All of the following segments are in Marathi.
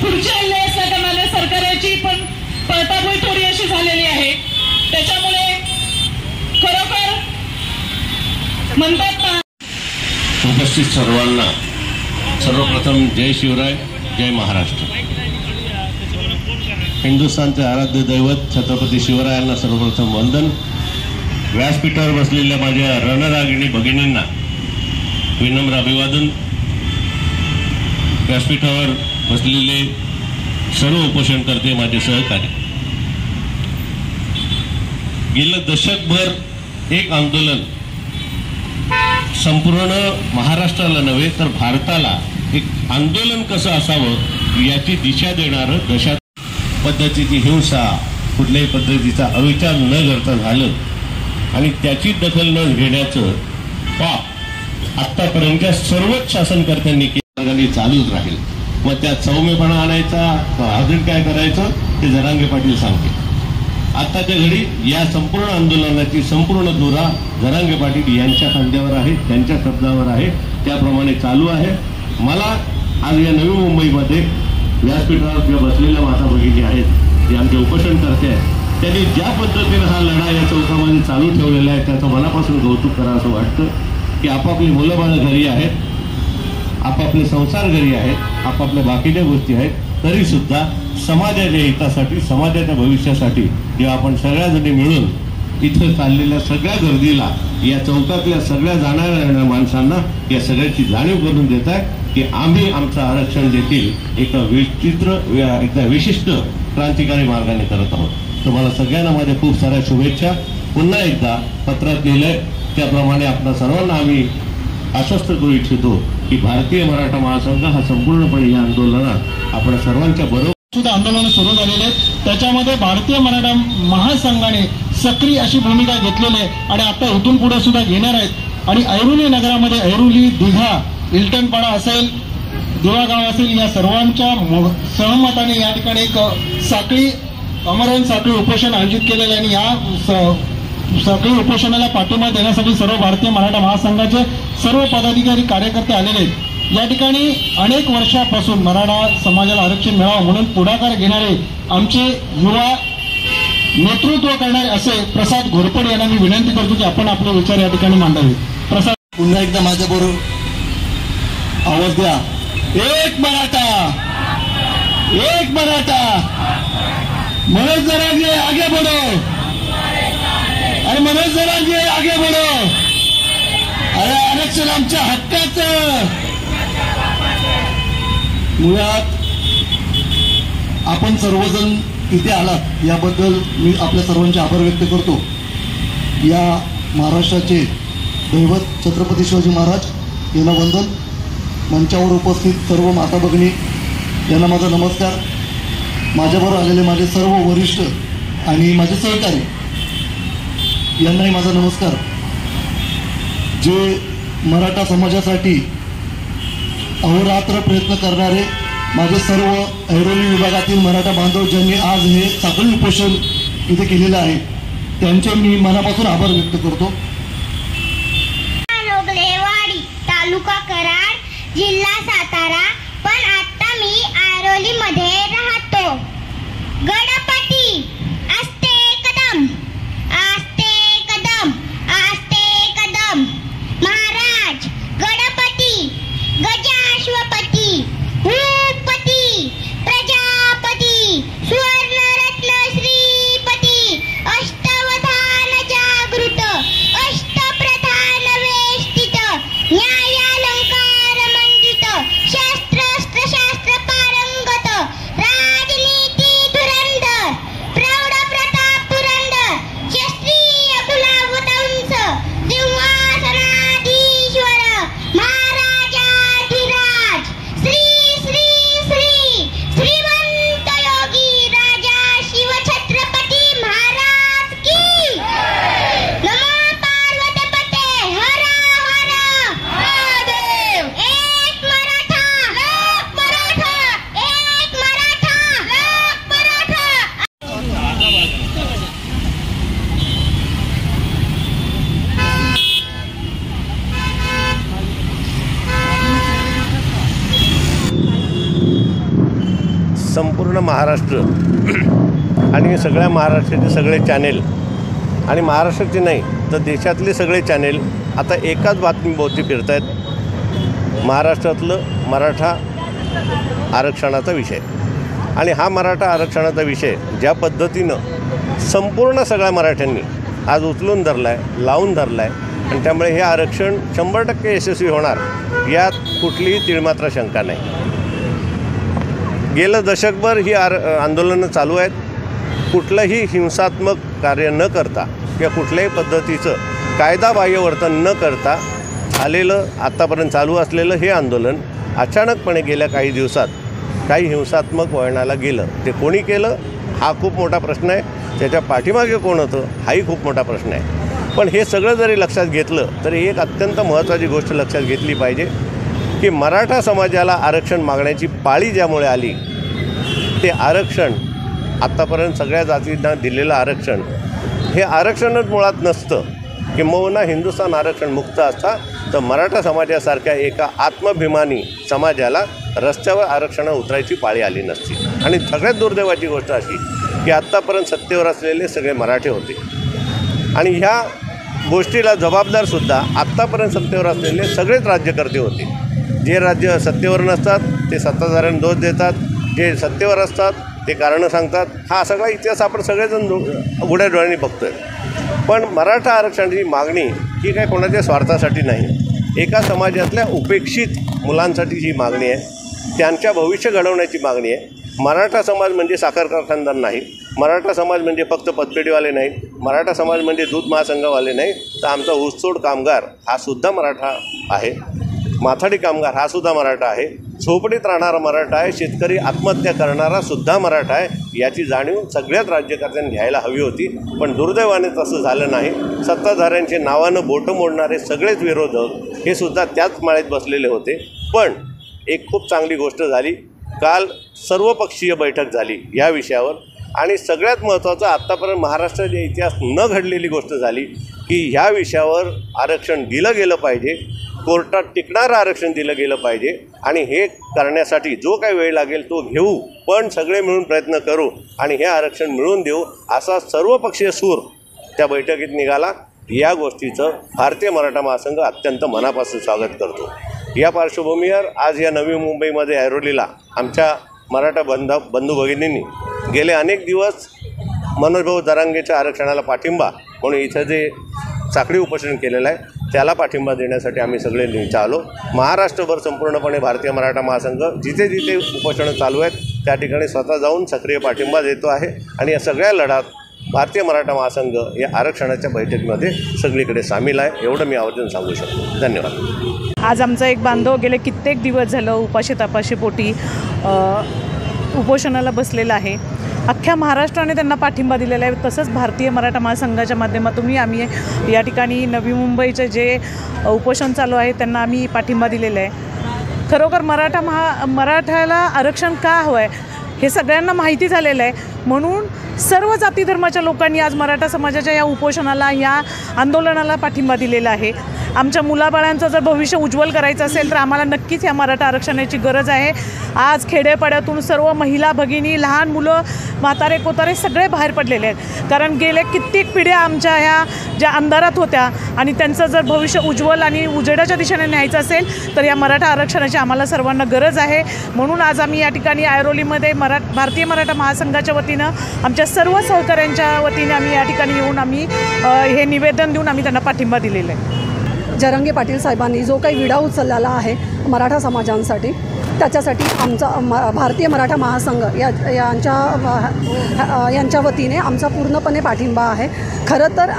खुर्ची आणली असल्या कारणाने सरकारची पण पळताबोळी थोडी अशी झालेली आहे। त्याच्यामुळे खरोखर म्हणतात ना, उपस्थित सर्वांना सर्वप्रथम जय शिवराय, जय महाराष्ट्र। हिंदुस्थानचे आराध्य दैवत छत्रपती शिवरायांना सर्वप्रथम वंदन। व्यासपीठावर बसलेल्या माझ्या रणरागिणी भगिनींना विनम्र अभिवादन। व्यासपीठावर बसलेले सर्व उपोषणकर्ते, माझे सहकारी, गेलं दशकभर एक आंदोलन संपूर्ण महाराष्ट्राला नव्हे तर भारताला एक आंदोलन कसं असावं याची दिशा देणारं, दशा पद्धतीची हिंसा, कुठल्याही पद्धतीचा अविचार न करता झालं आणि त्याची दखल न घेण्याचं पाप आतापर्यंतच्या सर्वच शासनकर्त्यांनी केलं, चालूच राहील। मग त्यात सौम्यपणा आणायचा, अजून काय करायचं ते जरांगे पाटील सांगते। आताच्या घडी या संपूर्ण आंदोलनाची संपूर्ण धुरा जरांगे पाटील यांच्या खांद्यावर आहे, त्यांच्या शब्दावर आहे, त्याप्रमाणे चालू आहे। मला आज या नवी मुंबईमध्ये व्यासपीठावर ज्या बसलेल्या माता भगिनी आहेत, जे आमचे उपोषणकर्ते आहेत, त्यांनी ज्या पद्धतीने हा लढा या चौकामध्ये चालू ठेवलेला आहे त्याचं मनापासून कौतुक करावं असं वाटतं की आपापली मुलं बाळं घरी आहेत, आपापले संसार घरी आहेत, आपापल्या बाकीच्या गोष्टी आहेत, तरी सुद्धा समाजाच्या हितासाठी, समाजाच्या भविष्यासाठी जेव्हा आपण सगळ्याजणी मिळून इथं चाललेल्या सगळ्या गर्दीला, या चौकातल्या सगळ्या जाणाऱ्या माणसांना या सगळ्याची जाणीव करून देत आहे की आम्ही आमचं आरक्षण देखील एका विशिष्ट क्रांतिकारी मार्गाने करत आहोत। तुम्हाला सगळ्यांना माझ्या खूप साऱ्या शुभेच्छा। पुन्हा एकदा पत्रात लिहिलंय त्याप्रमाणे आपल्या सर्वांना आम्ही आश्वस्त करू इच्छितो की भारतीय मराठा महासंघ हा संपूर्णपणे या आंदोलनात आपण सर्वांच्या बरोबर सुद्धा आंदोलन सुरू झालेले आहे। त्याच्यामध्ये भारतीय मराठा महासंघाने सक्रिय अशी भूमिका घेतलेली आहे आणि आता इथून पुढे सुद्धा घेणार आहेत। आणि ऐरोली नगरामध्ये ऐरोली, दिघा, इल्टनपाडा असेल, देवागाव असेल, या सर्वांच्या सहमताने या ठिकाणी एक साखळी अमरण साखळी उपोषण आयोजित केलेले आहे। आणि या साखळी उपोषणाला पाठिंबा देण्यासाठी सर्व भारतीय मराठा महासंघाचे सर्व पदाधिकारी, कार्यकर्ते आलेले आहेत। या ठिकाणी अनेक वर्षापासून मराठा समाजाला आरक्षण मिळावं म्हणून पुढाकार घेणारे आमचे युवा नेतृत्व करणारे असे प्रसाद घोरपडे यांना मी विनंती करतो की आपण आपले विचार या ठिकाणी मांडावे। प्रसाद, पुन्हा एकदा माझ्याबरोबर आवाज द्या। एक मराठा, एक मराठा, मनोज जरांगे आगे बढ़ो, अरे मनोज जरांगे आगे बढ़ो, अरे आरक्षण आमच्या हक्काचं। मुळात आपण सर्वजण इथे आलात याबद्दल मी आपल्या सर्वांचे आभार व्यक्त करतो। या महाराष्ट्राचे दैवत छत्रपती शिवाजी महाराज यांना वंदन। मंचावर उपस्थित सर्व माता भगिनी यांना माझा नमस्कार। माझ्याबरोबर आलेले माझे सर्व वरिष्ठ आणि माझे सहकारी यांनाही माझा नमस्कार। जे मराठा समाजासाठी अहोरात्र प्रयत्न करणारे माझे सर्व ऐरोली विभागातील मराठा बांधव ज्यांनी आज हे साखळी उपोषण इथे केलेलं आहे त्यांचे मी मनापासून आभार व्यक्त करतो। नोगलेवाडी, तालुका कराड, जिल्हा सातारा, पण आता मी ऐरोलीमध्ये राहतो। गणपती आस्ते कदम, आस्ते कदम, आस्ते कदम, महाराज गणपती, गजाश्वपती, भूपती, प्रजापती, सुवर्णरत्न श्रीपती, अष्टवधान जागृत, अष्टप्रधान वेष्टित, न्यायालंकार मंडित, शास्त्र महाराष्ट्र आणि सगळ्या महाराष्ट्राचे सगळे चॅनेल आणि महाराष्ट्राचे नाही तर देशातले सगळे चॅनेल आता एकाच बातमीभोवती फिरत आहेत, महाराष्ट्रातलं मराठा आरक्षणाचा विषय. आणि हा मराठा आरक्षणाचा विषय ज्या पद्धतीनं संपूर्ण सगळ्या मराठ्यांनी आज उचलून धरला आहे, लावून धरला आहे आणि त्यामुळे हे आरक्षण 100% यशस्वी होणार यात कुठलीही तिळमात्र शंका नाही. गेलं दशकभर ही आंदोलनं चालू आहेत. कुठलंही हिंसात्मक कार्य न करता किंवा कुठल्याही पद्धतीचं कायदाबाह्य वर्तन न करता झालेलं आत्तापर्यंत चालू असलेलं हे आंदोलन अचानकपणे गेल्या काही दिवसात काही हिंसात्मक वळणाला गेलं. ते कोणी केलं हा खूप मोठा प्रश्न आहे. त्याच्या पाठीमागे कोण होतं हाही खूप मोठा प्रश्न आहे. पण हे सगळं जरी लक्षात घेतलं तरी एक अत्यंत महत्त्वाची गोष्ट लक्षात घेतली पाहिजे की मराठा समाजाला आरक्षण मागण्याची पाळी ज्यामुळे आली ते आरक्षण आत्तापर्यंत सगळ्या जातींना दिलेलं आरक्षण हे आरक्षणच मुळात नसतं. किंबहुना हिंदुस्थान आरक्षण मुक्त असता तर मराठा समाजासारख्या एका आत्माभिमानी समाजाला रस्त्यावर आरक्षण उतरायची पाळी आली नसती. आणि सगळ्यात दुर्दैवाची गोष्ट अशी की आत्तापर्यंत सत्तेवर असलेले सगळे मराठे होते आणि ह्या गोष्टीला जबाबदारसुद्धा आत्तापर्यंत सत्तेवर असलेले सगळेच राज्यकर्ते होते. जे राज्य सत्तेवर नसतात ते सत्ताधाऱ्यांना दोष देतात, जे सत्तेवर असतात ते कारणं सांगतात. हा सगळा इतिहास आपण सगळेजण उघड्या डोळ्यांनी बघतोय. पण मराठा आरक्षणाची मागणी ही काय कोणाच्या स्वार्थासाठी नाही, एका समाजातल्या उपेक्षित मुलांसाठी ही मागणी आहे, त्यांच्या भविष्य घडवण्याची मागणी आहे. मराठा समाज म्हणजे साखर कारखानदार नाही, मराठा समाज म्हणजे फक्त पतपेढीवाले नाहीत, मराठा समाज म्हणजे दूध महासंघवाले नाही, तर आमचा ऊसतोड कामगार हा सुद्धा मराठा आहे, माथाडी कामगार हा सुद्धा मराठा आहे, झोपडीत राहणारा मराठा आहे, शेतकरी आत्महत्या करणारा सुद्धा मराठा आहे. याची जाणीव सगळ्याच राज्यकर्त्यांनी घ्यायला हवी होती. पण दुर्दैवाने तसं झालं नाही. सत्ताधाऱ्यांचे नावानं बोटं मोडणारे सगळेच विरोधक हे सुद्धा त्याच माळेत बसलेले होते. पण एक खूप चांगली गोष्ट झाली, काल सर्वपक्षीय बैठक झाली या विषयावर आणि सगळ्यात महत्त्वाचं आत्तापर्यंत महाराष्ट्राच्या इतिहास न घडलेली गोष्ट झाली की ह्या विषयावर आरक्षण दिलं गेलं पाहिजे, कोर्टात टिकणारं आरक्षण दिलं गेलं पाहिजे आणि हे करण्यासाठी जो काही वेळ लागेल तो घेऊ, पण सगळे मिळून प्रयत्न करू आणि हे आरक्षण मिळवून देऊ असा सर्वपक्षीय सूर त्या बैठकीत निघाला. या गोष्टीचं भारतीय मराठा महासंघ अत्यंत मनापासून स्वागत करतो. या पार्श्वभूमीवर आज या नवी मुंबईमध्ये ऐरोलीला आमच्या मराठा बंधू भगिनींनी गेले अनेक दिवस मनोजभाऊ जरांगेच्या आरक्षणाला पाठिंबा म्हणून इथं जे साखळी उपोषण केलेलं आहे त्याला पाठिंबा देण्यासाठी आम्ही सगळे इथं आलो. महाराष्ट्रभर संपूर्णपणे भारतीय मराठा महासंघ जिथे जिथे उपोषणं चालू आहेत त्या ठिकाणी स्वतः जाऊन सक्रिय पाठिंबा देतो आहे आणि या सगळ्या लढ्यात भारतीय मराठा महासंघ या आरक्षणाच्या बैठकीमध्ये सगळीकडे सामील आहे, एवढं मी आवर्जून सांगू शकतो. धन्यवाद. आज आमचा एक बांधव गेले कित्येक दिवस झालं उपाशी तापाशीपोटी उपोषणाला बसलेला आहे. अख्ख्या महाराष्ट्राने त्यांना पाठिंबा दिलेला आहे. तसंच भारतीय मराठा महासंघाच्या माध्यमातून आम्ही या ठिकाणी नवी मुंबईचे जे उपोषण चालू आहे त्यांना आम्ही पाठिंबा दिलेला आहे. खरोखर मराठ्याला आरक्षण का हवं आहे हे सगळ्यांना माहिती झालेलं आहे. म्हणून सर्व जाती धर्माच्या लोकांनी आज मराठा समाजाच्या या उपोषणाला या आंदोलनाला पाठिंबा दिलेला आहे. आमच्या मुलाबाळांचं जर भविष्य उज्ज्वल करायचं असेल तर आम्हाला नक्कीच या मराठा आरक्षणाची गरज आहे. आज खेडेपाड्यातून सर्व महिला भगिनी, लहान मुलं, म्हातारे कोतारे सगळे बाहेर पडलेले आहेत. कारण गेले कित्येक पिढ्या आमच्या ह्या ज्या अंधारात होत्या आणि त्यांचं जर भविष्य उज्ज्वल आणि उजेडाच्या दिशेने न्यायचं असेल तर या मराठा आरक्षणाची आम्हाला सर्वांना गरज आहे. म्हणून आज आम्ही या ठिकाणी ऐरोलीमध्ये भारतीय मराठा महासंघाच्या वतीनं आमच्या सर्व सहकाऱ्यांच्या वतीने आम्ही या ठिकाणी येऊन आम्ही हे निवेदन देऊन आम्ही त्यांना पाठिंबा दिलेला आहे. जरांगे पाटील साहेबांनी जो काही विडा उचललेला आहे मराठा समाजांसाठी त्याच्यासाठी आमचा भारतीय मराठा महासंघ यांच्या वतीने आमचा पूर्णपणे पाठिंबा आहे. खरं तर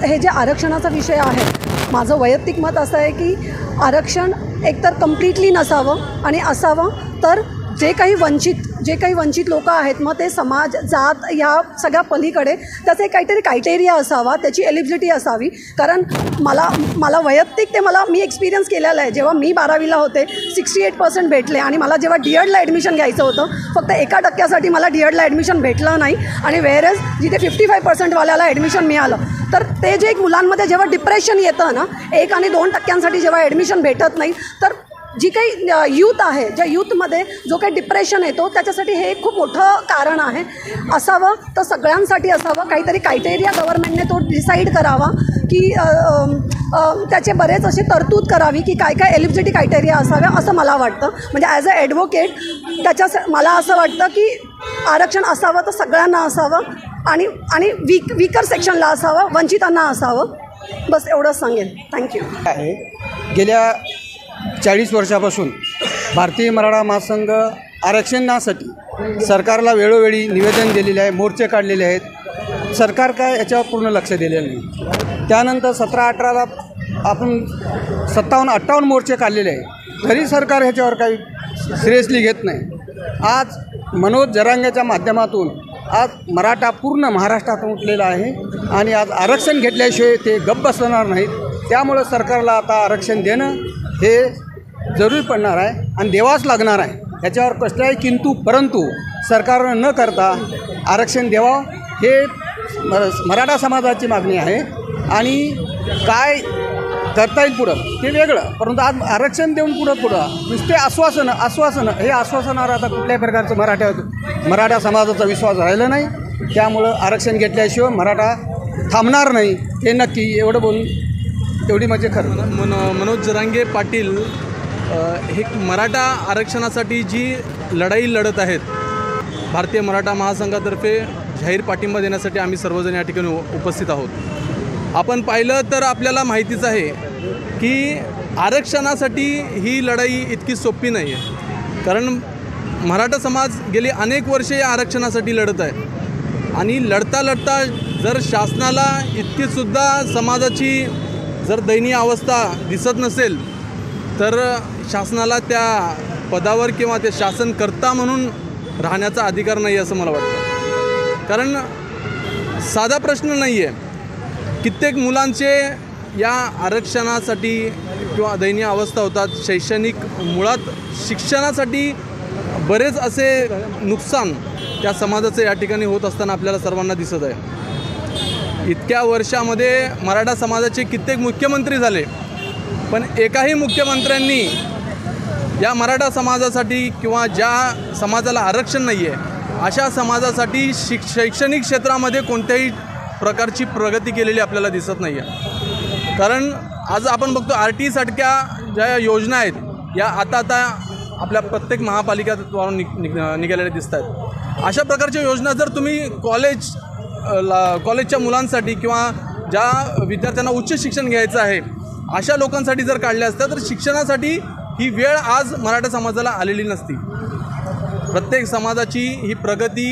हे जे आरक्षणाचा विषय आहे माझं वैयक्तिक मत असं आहे की आरक्षण एकतर कम्प्लिटली नसावं आणि असावं तर जे काही वंचित लोक आहेत मग ते समाज जात या सगळ्या पलीकडे त्याचे काहीतरी क्रायटेरिया असावा, त्याची एलिजिबिलिटी असावी. कारण मला वैयक्तिक मी एक्सपिरियन्स केलेला आहे. जेव्हा मी 12वीला होते 68% भेटले आणि मला जेव्हा DEDला ॲडमिशन घ्यायचं होतं फक्त 1% मला DEDला ॲडमिशन भेटलं नाही आणि वेअरएज जिथे 55%वाल्याला ॲडमिशन मिळालं. तर ते जे एक मुलांमध्ये जेव्हा डिप्रेशन येतं ना 1 आणि 2% जेव्हा ॲडमिशन भेटत नाही तर जी काही यूथ आहे, ज्या यूथमध्ये जो काही डिप्रेशन येतो त्याच्यासाठी हे एक खूप मोठं कारण आहे. असावं तर सगळ्यांसाठी असावं, काहीतरी क्रायटेरिया गव्हर्नमेंटने तो डिसाईड करावा की त्याचे बरेच अशी तरतूद करावी की काय काय एलिजिबिलिटी क्रायटेरिया असाव्या असं मला वाटतं. म्हणजे ॲज अ ॲडव्होकेट मला असं वाटतं की आरक्षण असावं तर सगळ्यांना असावं आणि वीकर सेक्शनला असावं, वंचितांना असावं. बस एवढंच सांगेन. थँक्यू. आहे गेल्या 40 वर्षापासून भारतीय मराठा महासंघ आरक्षणासाठी सरकारला वेळोवेळी निवेदन दिलेले आहे, मोर्चे काढलेले आहेत. सरकार काय याच्यावर पूर्ण लक्ष दिलेलं नाही. त्यानंतर 17-18ला आपण 57-58 मोर्चे काढलेले आहे, तरी सरकार ह्याच्यावर काही सिरियसली घेत नाही. आज मनोज जरांगेच्या माध्यमातून आज मराठा पूर्ण महाराष्ट्रात उठलेला आहे आणि आज आरक्षण घेतल्याशिवाय ते गप्प बसणार नाहीत. त्यामुळं सरकारला आता आरक्षण देणं हे जरूरी पडणार आहे आणि देवाच लागणार आहे. याच्यावर कसलाही किंतु परंतु सरकारनं न करता आरक्षण द्यावं हे मराठा समाजाची मागणी आहे. आणि काय करता येईल पुढं ते वेगळं, परंतु आज आरक्षण देऊन पुढं नुसते आश्वासनं हे आश्वासनावर आता कुठल्याही प्रकारचं मराठा समाजाचा विश्वास राहिला नाही. त्यामुळं आरक्षण घेतल्याशिवाय मराठा थांबणार नाही हे नक्की. एवढं बोलून तेवढी म्हणजे खरं. मनोज जरांगे पाटील हे मराठा आरक्षणासाठी जी लढाई लढत आहेत, भारतीय मराठा महासंघातर्फे जाहीर पाठिंबा देण्यासाठी आम्ही सर्वजण या ठिकाणी उपस्थित आहोत. आपण पाहिलं तर आपल्याला माहितीच आहे की आरक्षणासाठी ही लढाई इतकी सोपी नाही आहे. कारण मराठा समाज गेली अनेक वर्षे या आरक्षणासाठी लढत आहे आणि लढता लढता जर शासनाला इतकीसुद्धा समाजाची जर दयनीय अवस्था दिसत नसेल तर शासनाला त्या पदावर किंवा ते शासनकर्ता म्हणून राहण्याचा अधिकार नाही असं मला वाटतं. कारण साधा प्रश्न नाही आहे. कित्येक मुलांचे या आरक्षणासाठी किंवा दयनीय अवस्था होतात. शैक्षणिक मुळात शिक्षणासाठी बरेच असे नुकसान त्या समाजाचे या ठिकाणी होत असताना आपल्याला सर्वांना दिसत आहे. इतक्या वर्षामध्ये मराठा समाजाचे कित्येक मुख्यमंत्री झाले, पण एकाही मुख्यमंत्र्यांनी या मराठा समाजासाठी किंवा ज्या समाजाला आरक्षण नाही आहे अशा समाजासाठी शैक्षणिक क्षेत्रामध्ये कोणत्याही प्रकारची प्रगती केलेली आपल्याला दिसत नाही आहे. कारण आज आपण बघतो RT सारख्या ज्या योजना आहेत या आता आपल्या प्रत्येक महापालिकेद्वारा निघालेल्या दिसत आहेत. अशा प्रकारच्या योजना जर तुम्ही कॉलेजच्या मुलांसाठी किंवा ज्या विद्यार्थ्यांना उच्च शिक्षण घ्यायचं आहे अशा लोकांसाठी जर काढल्या असत्या तर शिक्षणासाठी ही वेळ आज मराठा समाजाला आलेली नसती. प्रत्येक समाजाची ही प्रगती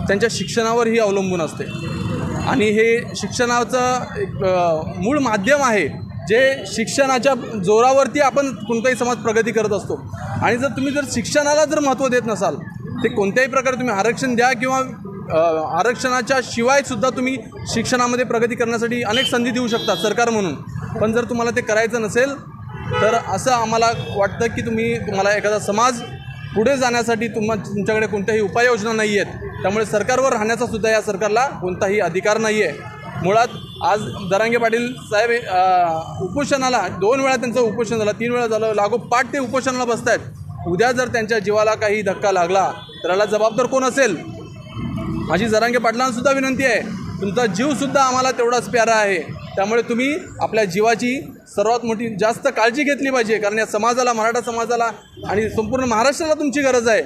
त्यांच्या शिक्षणावरही अवलंबून असते आणि हे शिक्षणाचं एक मूळ माध्यम आहे जे शिक्षणाच्या जोरावरती आपण कोणताही समाज प्रगती करत असतो. आणि जर तुम्ही शिक्षणाला जर महत्त्व देत नसाल ते कोणत्याही प्रकारे तुम्ही आरक्षण द्या किंवा आरक्षणाच्या शिवायसुद्धा तुम्ही शिक्षणामध्ये प्रगती करण्यासाठी अनेक संधी देऊ शकता सरकार म्हणून, पण जर तुम्हाला ते करायचं नसेल तर असं आम्हाला वाटतं की तुम्हाला एखादा समाज पुढे जाण्यासाठी तुमच्याकडे कोणत्याही उपाययोजना नाही आहेत. त्यामुळे सरकारवर राहण्याचा सुद्धा या सरकारला कोणताही अधिकार नाही आहे. मुळात आज जरांगे पाटील साहेब उपोषणाला 2 वेळा त्यांचं उपोषण झालं, 3 वेळा झालं, लागोपाठ ते उपोषणाला बसत आहेत. उद्या जर त्यांच्या जीवाला काही धक्का लागला तर याला जबाबदार कोण असेल? माझी जरांगे पाटलांसुद्धा विनंती आहे, तुमचा जीवसुद्धा आम्हाला तेवढाच प्यारा आहे. त्यामुळे तुम्ही आपल्या जीवाची सर्वात मोठी जास्त काळजी घेतली पाहिजे. कारण या समाजाला, मराठा समाजाला आणि संपूर्ण महाराष्ट्राला तुमची गरज आहे.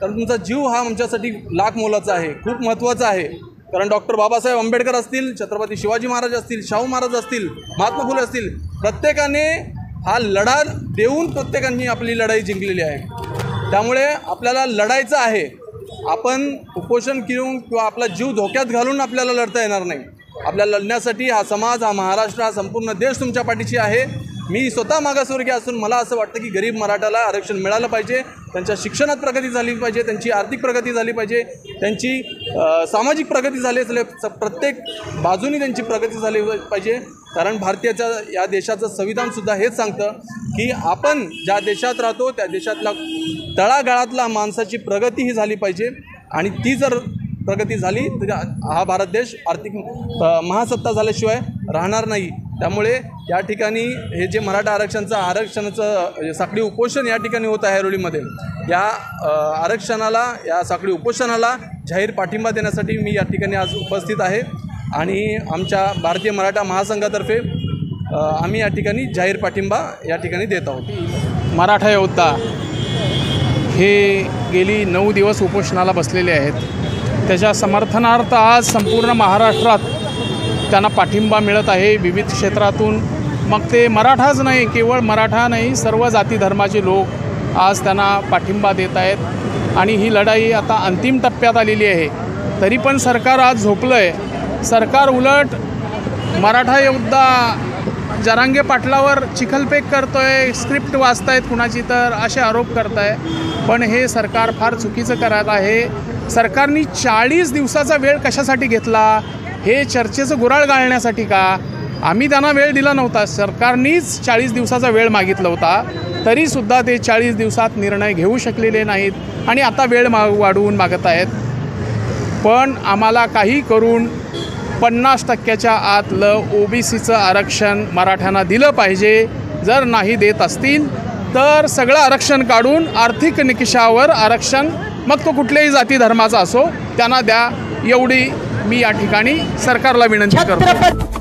कारण तुमचा जीव हा आमच्यासाठी लाख मोलाचा आहे, खूप महत्त्वाचा आहे. कारण डॉक्टर बाबासाहेब आंबेडकर असतील, छत्रपती शिवाजी महाराज असतील, शाहू महाराज असतील, महात्मा फुले असतील, प्रत्येकाने हा लढा देऊन प्रत्येकाने आपली लढाई जिंकलेली आहे. त्यामुळे आपल्याला लढायचं आहे. आपण उपोषण करून किंवा आपला जीव धोक्यात घालून आपल्याला लढता येणार नाही. आपल्याला लढण्यासाठी हा समाज, हा महाराष्ट्र, हा संपूर्ण देश तुमच्या पाठीशी आहे. मी स्वतः मागासवर्गीय असून मला असं वाटतं की गरीब मराठाला आरक्षण मिळालं पाहिजे, त्यांच्या शिक्षणात प्रगती झाली पाहिजे, त्यांची आर्थिक प्रगती झाली पाहिजे, त्यांची सामाजिक प्रगती झाली प्रत्येक बाजूनी त्यांची प्रगती झाली पाहिजे. कारण भारतीयाच्या या देशाचं संविधानसुद्धा हेच सांगतं की आपण ज्या देशात राहतो त्या देशातला तळागाळातला माणसाची प्रगती ही झाली पाहिजे. आणि ती जर प्रगती झाली तर हा भारत देश आर्थिक महासत्ता झाल्याशिवाय राहणार नाही. त्यामुळे या ठिकाणी हे जे मराठा आरक्षणाचं साखळी उपोषण या ठिकाणी होत आहे ऐरोलीमध्ये, या आरक्षणाला, या साखळी उपोषणाला जाहीर पाठिंबा देण्यासाठी मी या ठिकाणी आज उपस्थित आहे आणि आमच्या भारतीय मराठा महासंघातर्फे आम्ही या ठिकाणी जाहीर पाठिंबा या ठिकाणी देत आहोत. मराठा योद्धा हे गेली 9 दिवस उपोषणाला बसलेले आहेत. त्याच्या समर्थनार्थ आज संपूर्ण महाराष्ट्रात त्यांना पाठिंबा मिळत आहे विविध क्षेत्रातून. मग ते मराठाच नाही, केवळ मराठा नाही, सर्व जाती धर्माचे लोक आज त्यांना पाठिंबा देत आहेत आणि ही लढाई आता अंतिम टप्प्यात आलेली आहे. तरी पण सरकार आज झोपलं आहे. सरकार उलट मराठा योद्धा जरांगे पाटलावर चिखलफेक करतो आहे, स्क्रिप्ट वाचतायत कुणाची तर असे आरोप करत आहे. पण हे सरकार फार चुकीचं करत आहे. सरकारने 40 दिवसाचा वेळ कशासाठी घेतला? हे चर्चेचं गुऱ्हाळ घालण्यासाठी का? आम्ही त्यांना वेळ दिला नव्हता, सरकारनेच 40 दिवसाचा वेळ मागितला होता. तरीसुद्धा ते 40 दिवसात निर्णय घेऊ शकलेले नाहीत आणि आता वेळ वाढवून मागत आहेत. पण आम्हाला काही करून 50% आतलं OBCचं आरक्षण मराठ्यांना दिलं पाहिजे. जर नाही देत असतील तर सगळं आरक्षण काढून आर्थिक निकषावर आरक्षण, मग तो कुठल्याही जाती धर्माचा असो, त्यांना द्या, एवढी मी या ठिकाणी सरकारला विनंती करतो.